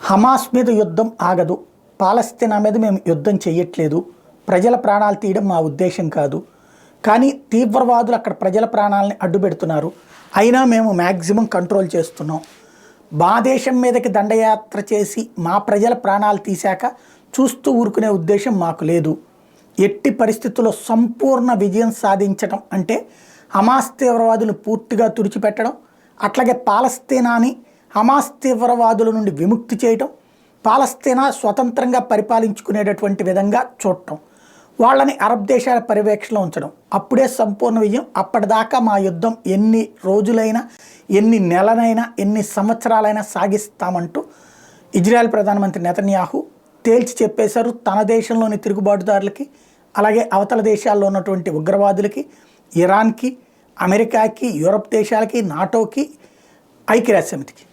Hamas మీద యుద్ధం ఆగదు, పాలస్తీనా మీద మేము యుద్ధం చేయట్లేదు, ప్రజల ప్రాణాలు తీయడం మా ఉద్దేశం కాదు. కానీ తీవ్రవాదులు అక్కడ ప్రజల ప్రాణాలని అడ్డుపెడుతున్నారు, అయినా మేము మ్యాక్సిమం కంట్రోల్ చేస్తున్నాం. మా దేశం మీదకి దండయాత్ర చేసి మా ప్రజల ప్రాణాలు తీశాక చూస్తూ ఊరుకునే ఉద్దేశం మాకు లేదు. ఎట్టి పరిస్థితుల్లో సంపూర్ణ విజయం సాధించడం అంటే హమాస్ తీవ్రవాదులను పూర్తిగా తుడిచిపెట్టడం, అట్లాగే పాలస్తీనాని హమాస్ తీవ్రవాదుల నుండి విముక్తి చేయటం, పాలస్తీనా స్వతంత్రంగా పరిపాలించుకునేటటువంటి విధంగా చూడటం, వాళ్ళని అరబ్ దేశాల పర్యవేక్షణలో ఉంచడం. అప్పుడే సంపూర్ణ విజయం. అప్పటిదాకా మా యుద్ధం ఎన్ని రోజులైనా, ఎన్ని నెలలైనా, ఎన్ని సంవత్సరాలైనా సాగిస్తామంటూ ఇజ్రాయెల్ ప్రధానమంత్రి నెతన్యాహు తేల్చి చెప్పేశారు. తన దేశంలోని తిరుగుబాటుదారులకి, అలాగే అవతల దేశాల్లో ఉన్నటువంటి ఉగ్రవాదులకి, ఇరాన్కి, అమెరికాకి, యూరప్ దేశాలకి, నాటోకి, ఐక్యరాజ్య సమితికి.